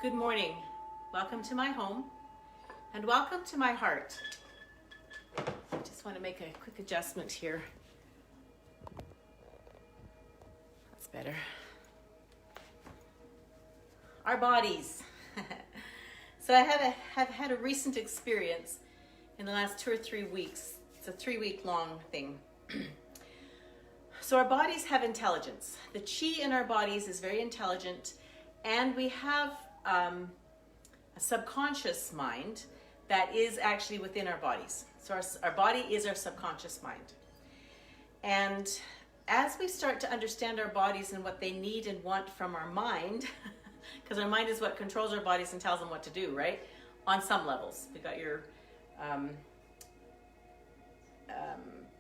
Good morning. Welcome to my home and welcome to my heart. I just want to make a quick adjustment here. That's better. Our bodies. So I have had a recent experience in the last 2 or 3 weeks. It's a 3-week long thing. So our bodies have intelligence. The chi in our bodies is very intelligent, and we have a subconscious mind that is actually within our bodies. So our body is our subconscious mind. And as we start to understand our bodies and what they need and want from our mind, because our mind is what controls our bodies and tells them what to do, right? On some levels. We've got your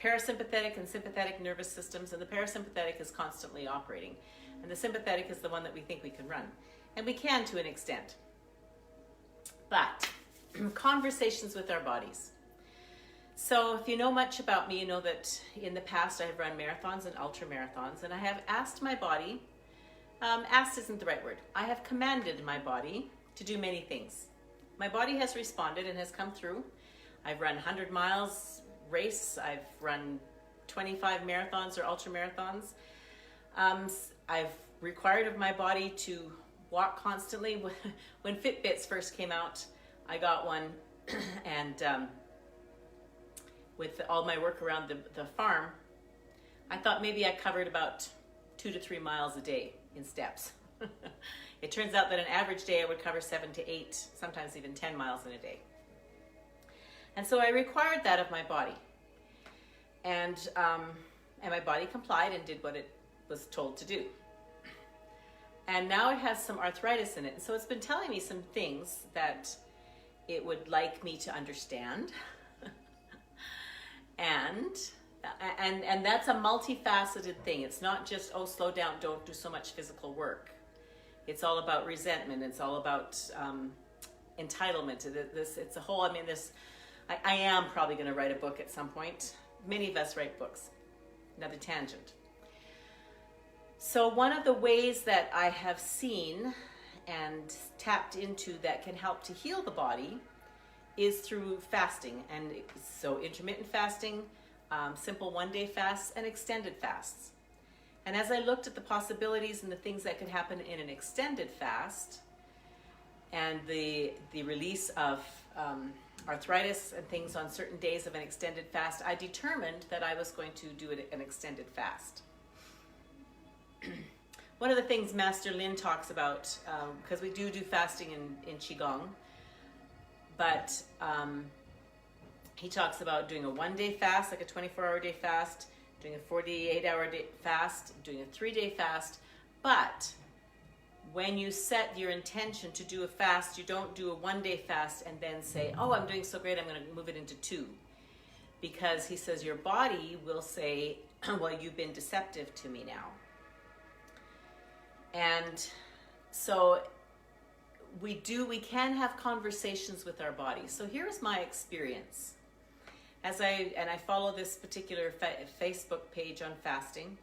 parasympathetic and sympathetic nervous systems, and the parasympathetic is constantly operating. And the sympathetic is the one that we think we can run. And we can to an extent. But conversations with our bodies. So if you know much about me, you know that in the past I have run marathons and ultra marathons, and I have asked my body, asked isn't the right word, I have commanded my body to do many things. My body has responded and has come through. I've run 100 miles race, I've run 25 marathons or ultra marathons. I've required of my body to walk constantly. When Fitbits first came out, I got one, and with all my work around the farm, I thought maybe I covered about 2 to 3 miles a day in steps. It turns out that an average day I would cover 7 to 8, sometimes even 10 miles in a day. And so I required that of my body. And my body complied and did what it was told to do. And now it has some arthritis in it. And so it's been telling me some things that it would like me to understand. and that's a multifaceted thing. It's not just, oh, slow down, don't do so much physical work. It's all about resentment. It's all about entitlement. It's a whole, I am probably going to write a book at some point. Many of us write books. Another tangent. So one of the ways that I have seen and tapped into that can help to heal the body is through fasting. And so intermittent fasting, simple one-day fasts, and extended fasts. And as I looked at the possibilities and the things that could happen in an extended fast and the release of arthritis and things on certain days of an extended fast, I determined that I was going to do an extended fast. One of the things Master Lin talks about, because we do fasting in Qigong, but he talks about doing a 1-day fast, like a 24-hour day fast, doing a 48-hour day fast, doing a 3-day fast. But when you set your intention to do a fast, you don't do a 1-day fast and then say, oh, I'm doing so great, I'm going to move it into 2. Because he says your body will say, well, you've been deceptive to me now. And so we can have conversations with our bodies. So here's my experience. I follow this particular Facebook page on fasting,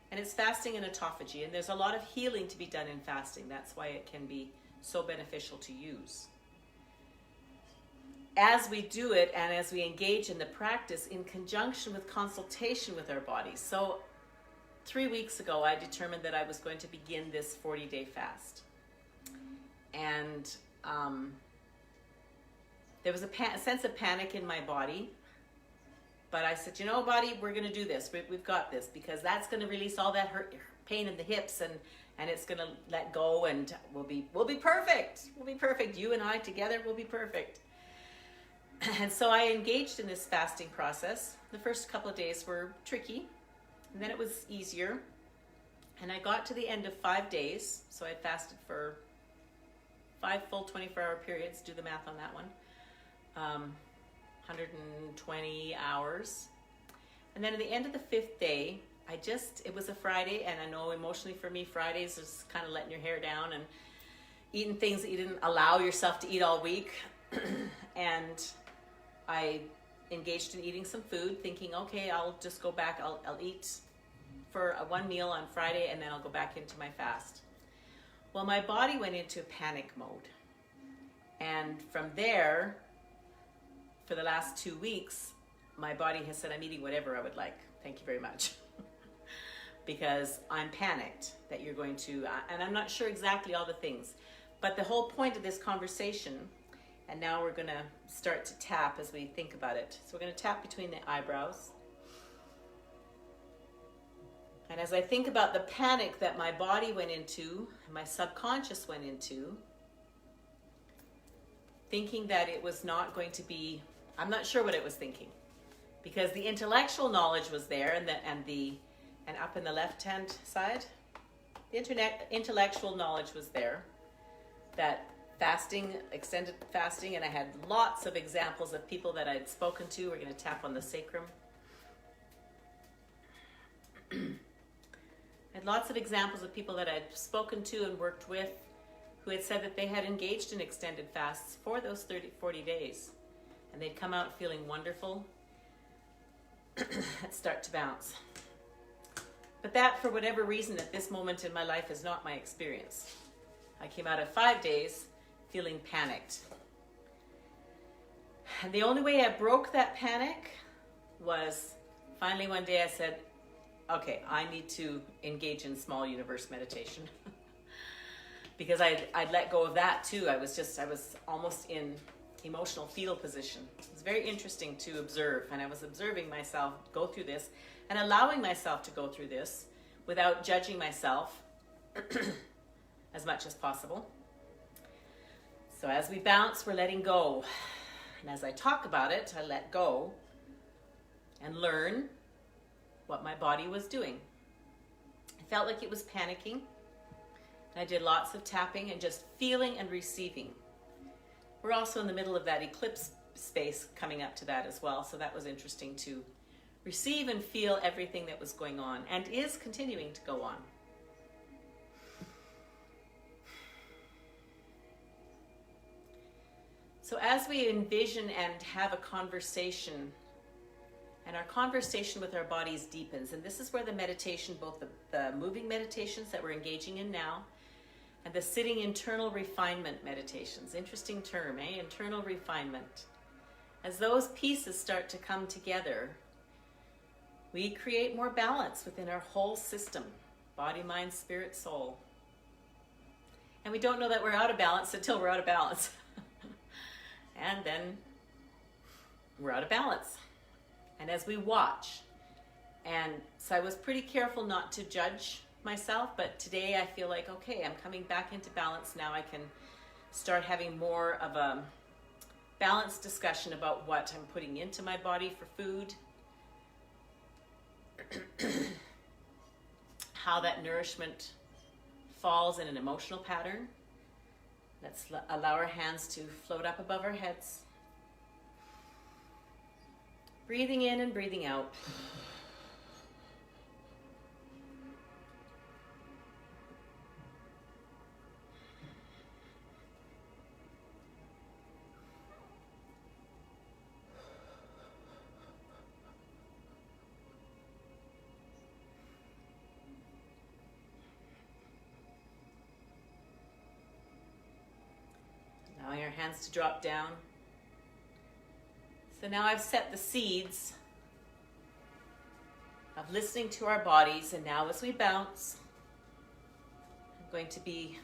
and it's fasting and autophagy. And there's a lot of healing to be done in fasting. That's why it can be so beneficial to use. As we do it and as we engage in the practice in conjunction with consultation with our bodies. So 3 weeks ago, I determined that I was going to begin this 40-day fast. And there was a sense of panic in my body. But I said, you know, body, we're going to do this. We've got this, because that's going to release all that pain in the hips, and it's going to let go, and we'll be perfect. We'll be perfect. You and I together will be perfect. And so I engaged in this fasting process. The first couple of days were tricky. And then it was easier. And I got to the end of 5 days. So I fasted for 5 full 24-hour periods. Do the math on that one. 120 hours. And then at the end of the 5th day, it was a Friday. And I know emotionally for me, Fridays is kind of letting your hair down and eating things that you didn't allow yourself to eat all week. And I engaged in eating some food, thinking, okay, I'll just go back. I'll eat for one meal on Friday, and then I'll go back into my fast. Well, my body went into panic mode. And from there, for the last 2 weeks, my body has said, I'm eating whatever I would like. Thank you very much. Because I'm panicked that you're going to, and I'm not sure exactly all the things. But the whole point of this conversation, and now we're going to start to tap as we think about it. So we're going to tap between the eyebrows. And as I think about the panic that my body went into, my subconscious went into, thinking that it was not going to be, I'm not sure what it was thinking, because the intellectual knowledge was there, and up in the left-hand side, the intellectual knowledge was there, that fasting, extended fasting, and I had lots of examples of people that I'd spoken to. We're going to tap on the sacrum. I had lots of examples of people that I'd spoken to and worked with who had said that they had engaged in extended fasts for those 40 days. And they'd come out feeling wonderful and start to bounce. But that, for whatever reason, at this moment in my life is not my experience. I came out of 5 days feeling panicked. And the only way I broke that panic was finally one day I said, okay, I need to engage in small universe meditation. Because I'd let go of that too. I was almost in emotional fetal position. It was very interesting to observe, and I was observing myself go through this and allowing myself to go through this without judging myself as much as possible. So as we bounce, we're letting go. And as I talk about it, I let go and learn what my body was doing. I felt like it was panicking. I did lots of tapping and just feeling and receiving. We're also in the middle of that eclipse space coming up to that as well, so that was interesting to receive and feel everything that was going on and is continuing to go on. So as we envision and have a conversation, and our conversation with our bodies deepens, and this is where the meditation, both the moving meditations that we're engaging in now, and the sitting internal refinement meditations, interesting term, eh? Internal refinement. As those pieces start to come together, we create more balance within our whole system, body, mind, spirit, soul. And we don't know that we're out of balance until we're out of balance. And then we're out of balance. And as we watch, and so I was pretty careful not to judge myself, but today I feel like, okay, I'm coming back into balance. Now I can start having more of a balanced discussion about what I'm putting into my body for food, how that nourishment falls in an emotional pattern. Let's allow our hands to float up above our heads. Breathing in and breathing out. Allowing our hands to drop down. So now I've set the seeds of listening to our bodies, and now as we bounce, I'm going to be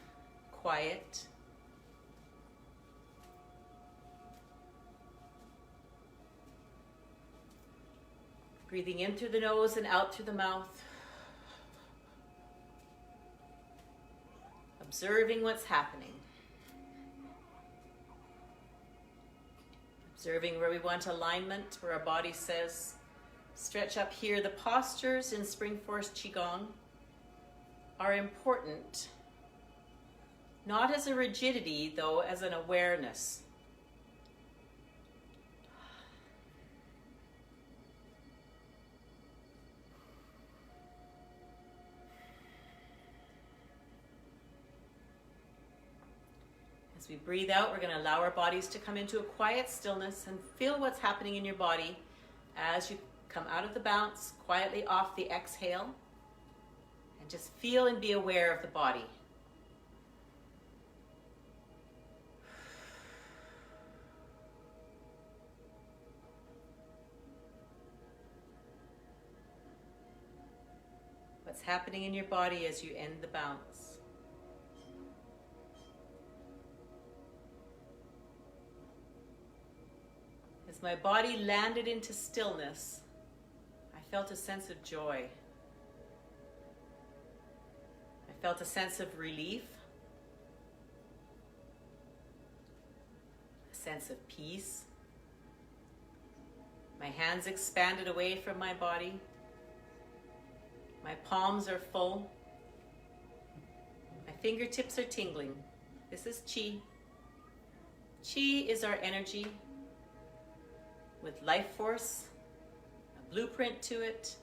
quiet. Breathing in through the nose and out through the mouth. Observing what's happening. Observing where we want alignment, where our body says, stretch up here. The postures in Spring Force Qigong are important, not as a rigidity, though, as an awareness. As we breathe out, we're going to allow our bodies to come into a quiet stillness and feel what's happening in your body as you come out of the bounce, quietly off the exhale, and just feel and be aware of the body. What's happening in your body as you end the bounce? As my body landed into stillness, I felt a sense of joy. I felt a sense of relief, a sense of peace. My hands expanded away from my body. My palms are full. My fingertips are tingling. This is Qi. Qi is our energy with life force, a blueprint to it,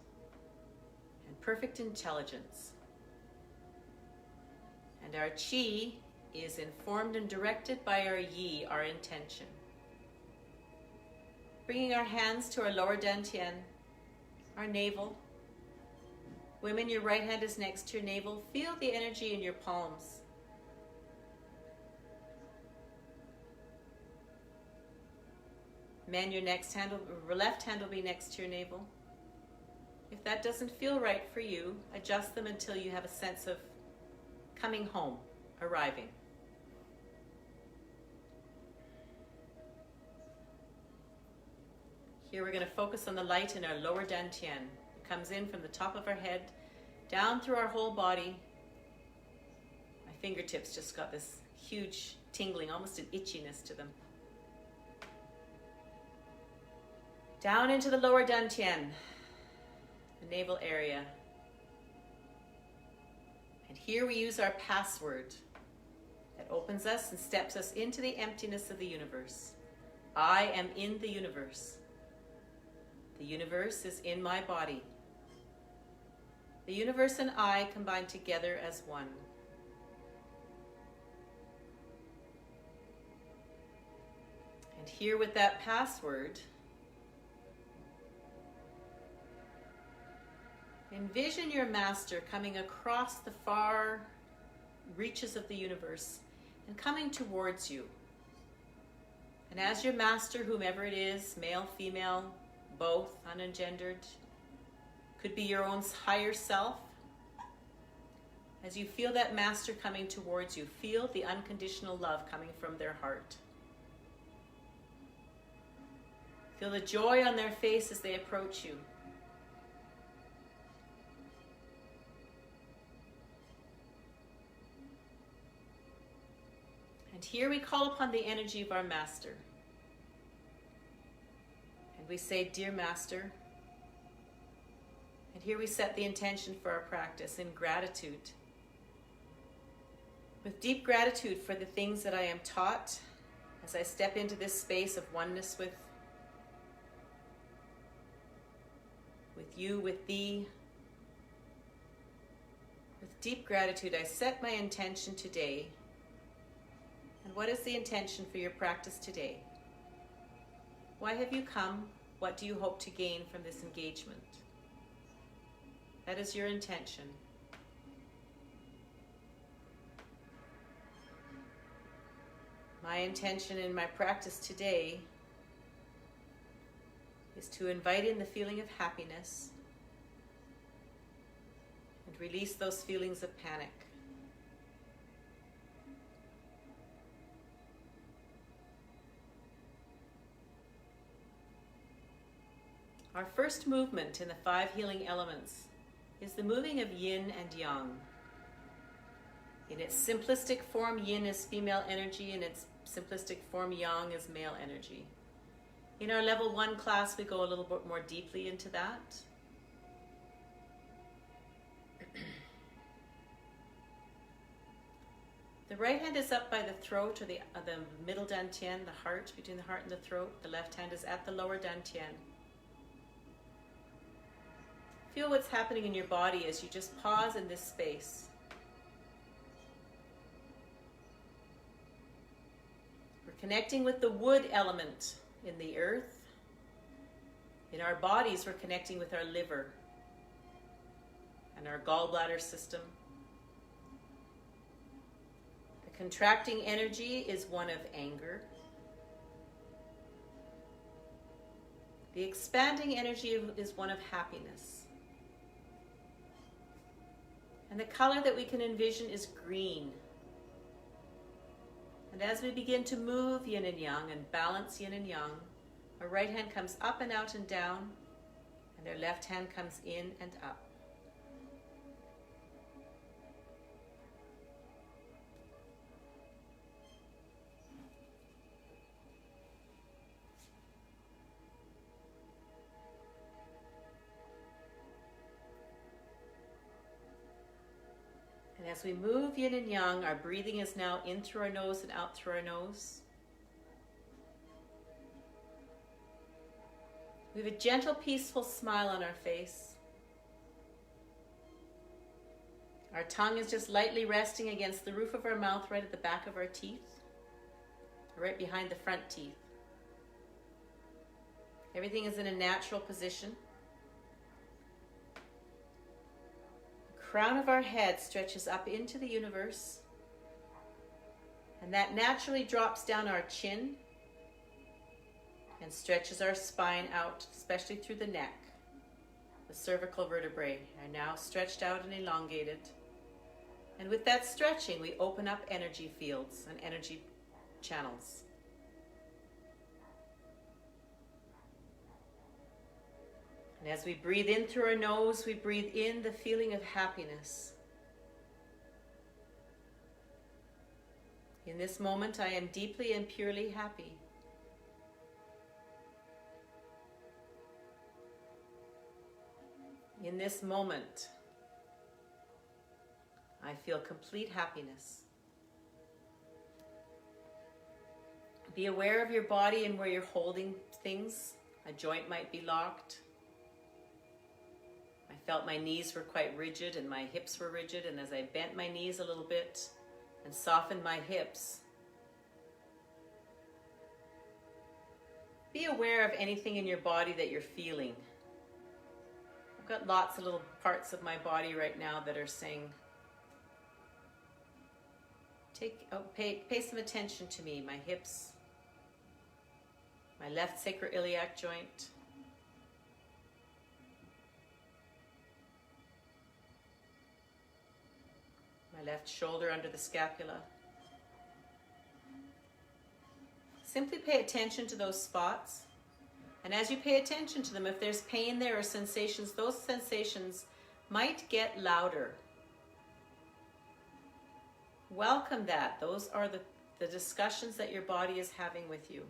and perfect intelligence. And our Qi is informed and directed by our Yi, our intention. Bringing our hands to our lower dantian, our navel. Women, your right hand is next to your navel. Feel the energy in your palms. Men, your left hand will be next to your navel. If that doesn't feel right for you, adjust them until you have a sense of coming home, arriving. Here we're going to focus on the light in our lower dantian. It comes in from the top of our head, down through our whole body. My fingertips just got this huge tingling, almost an itchiness to them. Down into the lower dantian, the navel area. And here we use our password that opens us and steps us into the emptiness of the universe. I am in the universe. The universe is in my body. The universe and I combine together as one. And here with that password, envision your master coming across the far reaches of the universe and coming towards you. And as your master, whomever it is, male, female, both, unengendered, could be your own higher self. As you feel that master coming towards you, feel the unconditional love coming from their heart. Feel the joy on their face as they approach you. And here we call upon the energy of our master. And we say, "Dear Master," and here we set the intention for our practice in gratitude. With deep gratitude for the things that I am taught as I step into this space of oneness with you, with thee. With deep gratitude, I set my intention today. And what is the intention for your practice today? Why have you come? What do you hope to gain from this engagement? That is your intention. My intention in my practice today is to invite in the feeling of happiness and release those feelings of panic. Our first movement in the 5 healing elements is the moving of Yin and Yang. In its simplistic form, Yin is female energy. In its simplistic form, Yang is male energy. In our level 1 class, we go a little bit more deeply into that. The right hand is up by the throat, or the middle dantian, the heart, between the heart and the throat. The left hand is at the lower dantian. Feel what's happening in your body as you just pause in this space. We're connecting with the wood element in the earth. In our bodies, we're connecting with our liver and our gallbladder system. The contracting energy is one of anger. The expanding energy is one of happiness. And the color that we can envision is green. And as we begin to move yin and yang and balance yin and yang, our right hand comes up and out and down, and our left hand comes in and up. And as we move yin and yang, our breathing is now in through our nose and out through our nose. We have a gentle, peaceful smile on our face. Our tongue is just lightly resting against the roof of our mouth, right at the back of our teeth, right behind the front teeth. Everything is in a natural position. The crown of our head stretches up into the universe, and that naturally drops down our chin and stretches our spine out, especially through the neck. The cervical vertebrae are now stretched out and elongated. And with that stretching, we open up energy fields and energy channels. And as we breathe in through our nose, we breathe in the feeling of happiness. In this moment, I am deeply and purely happy. In this moment, I feel complete happiness. Be aware of your body and where you're holding things. A joint might be locked. I felt my knees were quite rigid and my hips were rigid, and as I bent my knees a little bit and softened my hips, be aware of anything in your body that you're feeling. I've got lots of little parts of my body right now that are saying, pay some attention to me. My hips, my left sacroiliac joint, my left shoulder under the scapula. Simply pay attention to those spots. And as you pay attention to them, if there's pain there or sensations, those sensations might get louder. Welcome that. Those are the discussions that your body is having with you.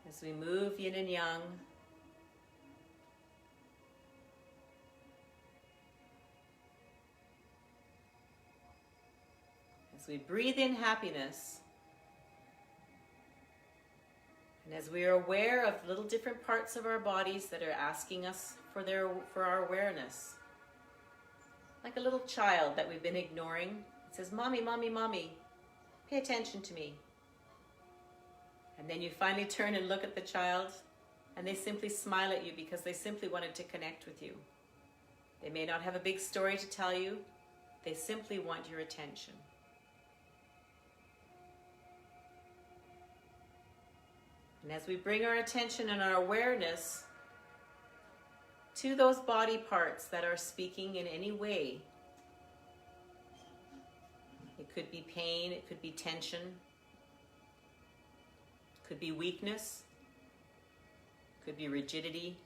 As we move yin and yang, as we breathe in happiness, and as we are aware of little different parts of our bodies that are asking us for our awareness, like a little child that we've been ignoring, it says, "Mommy, mommy, mommy, pay attention to me." And then you finally turn and look at the child, and they simply smile at you because they simply wanted to connect with you. They may not have a big story to tell you. They simply want your attention. And as we bring our attention and our awareness to those body parts that are speaking in any way, it could be pain, it could be tension, could be weakness, could be rigidity.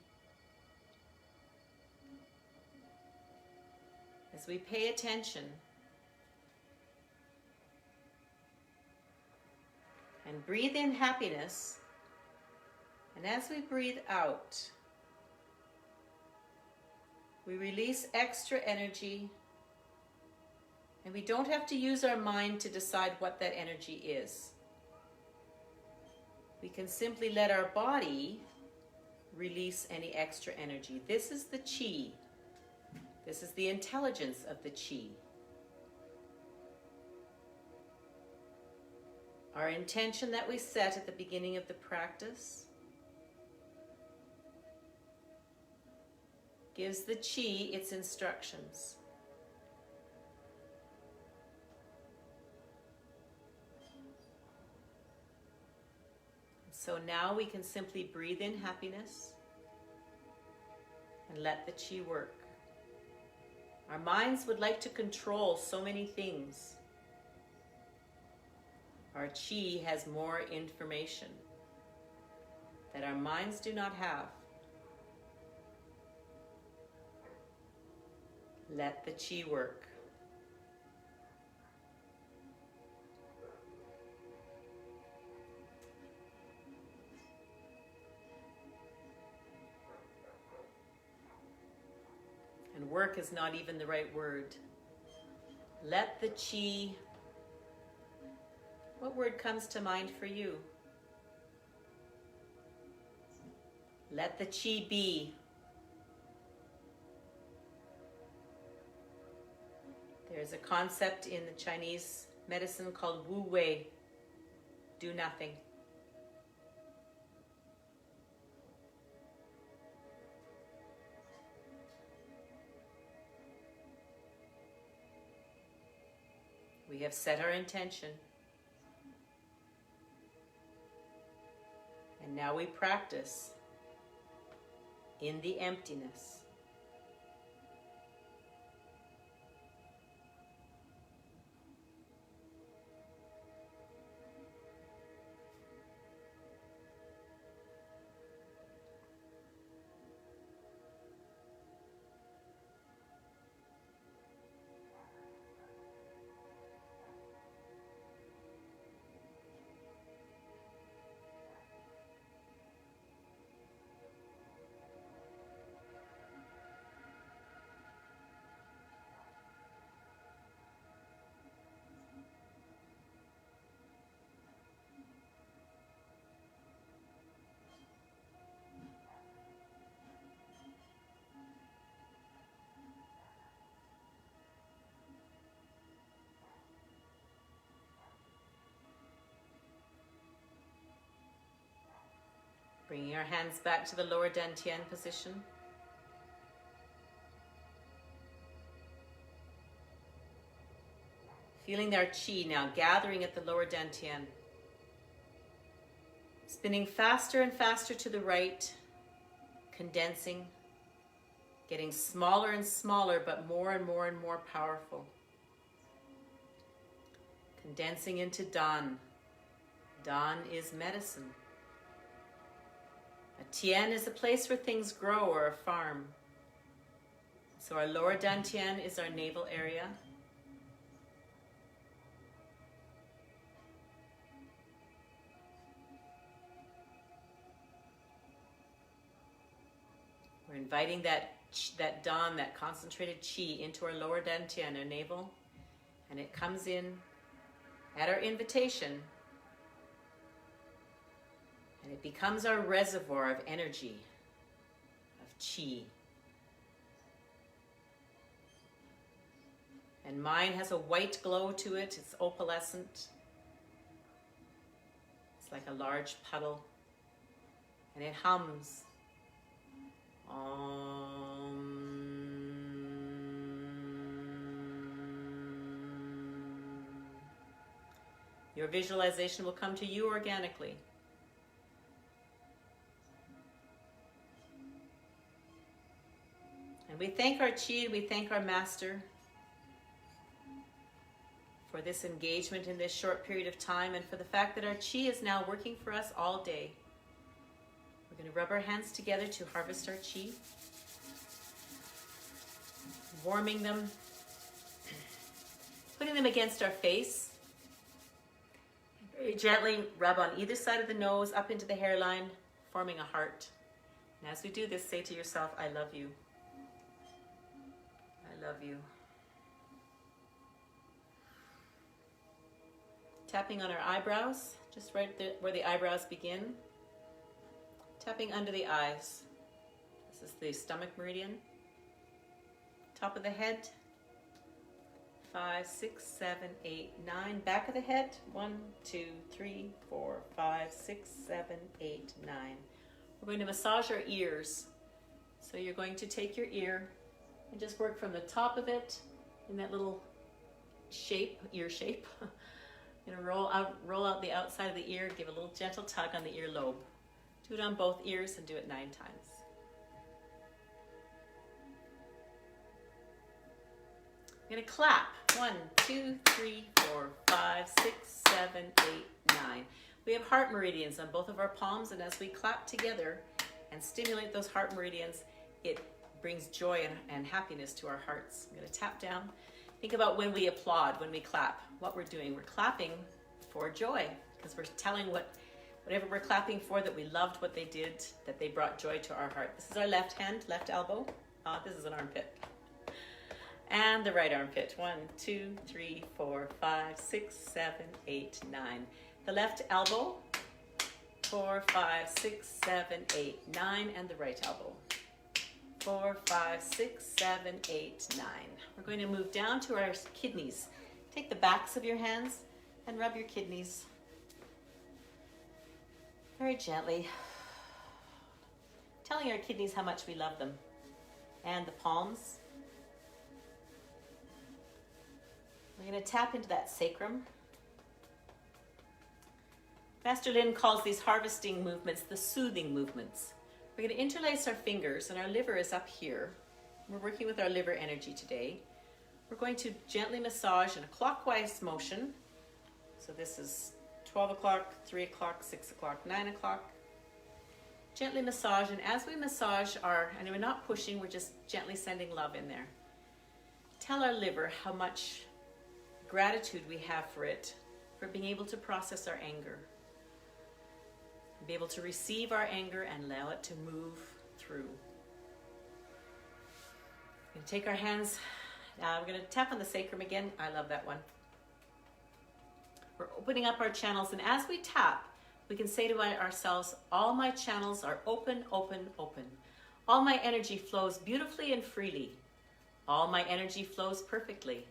As we pay attention and breathe in happiness, and as we breathe out, we release extra energy, and we don't have to use our mind to decide what that energy is. We can simply let our body release any extra energy. This is the Qi. This is the intelligence of the Qi. Our intention that we set at the beginning of the practice gives the Qi its instructions. So now we can simply breathe in happiness and let the Qi work. Our minds would like to control so many things. Our Qi has more information that our minds do not have. Let the Qi work. And work is not even the right word. Let the Qi. What word comes to mind for you? Let the Qi be. There's a concept in the Chinese medicine called Wu Wei, do nothing. We have set our intention. And now we practice in the emptiness. Bringing our hands back to the lower dantian position. Feeling our Qi now gathering at the lower dantian. Spinning faster and faster to the right, condensing, getting smaller and smaller, but more and more and more powerful. Condensing into Dan. Dan is medicine. A tian is a place where things grow, or a farm. So our lower dantian is our navel area. We're inviting that Dan, that concentrated Qi, into our lower dantian, our navel, and it comes in at our invitation. And it becomes our reservoir of energy, of Qi. And mine has a white glow to it. It's opalescent. It's like a large puddle. And it hums. Your visualization will come to you organically. And we thank our Qi and we thank our Master for this engagement in this short period of time, and for the fact that our Qi is now working for us all day. We're going to rub our hands together to harvest our Qi, warming them, putting them against our face. Very gently rub on either side of the nose, up into the hairline, forming a heart. And as we do this, say to yourself, I love you. I love you. Tapping on our eyebrows, just right there where the eyebrows begin. Tapping under the eyes. This is the stomach meridian. Top of the head. 5, 6, 7, 8, 9. Back of the head. 1, 2, 3, 4, 5, 6, 7, 8, 9. We're going to massage our ears. So you're going to take your ear and just work from the top of it in that little shape, ear shape. You're gonna roll out the outside of the ear, give a little gentle tug on the earlobe. Do it on both ears and do it 9 times. You're gonna clap. 1, 2, 3, 4, 5, 6, 7, 8, 9. We have heart meridians on both of our palms, and as we clap together and stimulate those heart meridians, it brings joy and happiness to our hearts. I'm gonna tap down. Think about when we applaud, when we clap, what we're doing. We're clapping for joy because we're telling whatever we're clapping for that we loved what they did, that they brought joy to our heart. This is our left hand, left elbow. This is an armpit. And the right armpit. 1, 2, 3, 4, 5, 6, 7, 8, 9. The left elbow. 4, 5, 6, 7, 8, 9. And the right elbow. 4, 5, 6, 7, 8, 9. We're going to move down to our kidneys. Take the backs of your hands and rub your kidneys very gently, telling our kidneys how much we love them. And the palms. We're going to tap into that sacrum. Master Lin calls these harvesting movements the soothing movements. We're going to interlace our fingers, and our liver is up here. We're working with our liver energy today. We're going to gently massage in a clockwise motion. So this is 12 o'clock, 3 o'clock, 6 o'clock, 9 o'clock. Gently massage, and as we massage and we're not pushing, we're just gently sending love in there. Tell our liver how much gratitude we have for it, for being able to process our anger. Be able to receive our anger and allow it to move through. We're going to take our hands. We're going to tap on the sacrum again. I love that one. We're opening up our channels, and as we tap, we can say to ourselves, all my channels are open, open, open. All my energy flows beautifully and freely. All my energy flows perfectly.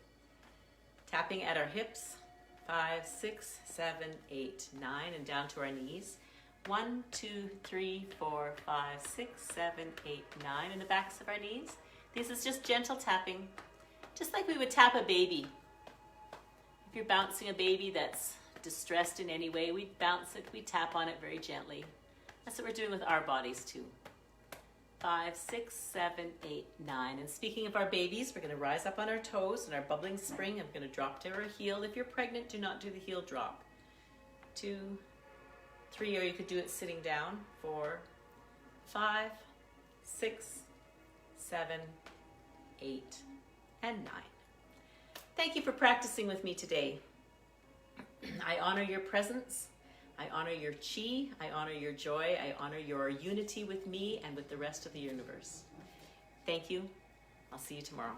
Tapping at our hips, 5, 6, 7, 8, 9, and down to our knees. 1, 2, 3, 4, 5, 6, 7, 8, 9 in the backs of our knees. This is just gentle tapping, just like we would tap a baby. If you're bouncing a baby that's distressed in any way, we bounce it, we tap on it very gently. That's what we're doing with our bodies too. 5, 6, 7, 8, 9. And speaking of our babies, we're going to rise up on our toes in our bubbling spring. I'm going to drop to our heel. If you're pregnant, do not do the heel drop. 2, 3, or you could do it sitting down. 4, 5, 6, 7, 8, and 9. Thank you for practicing with me today. I honor your presence. I honor your chi. I honor your joy. I honor your unity with me and with the rest of the universe. Thank you. I'll see you tomorrow.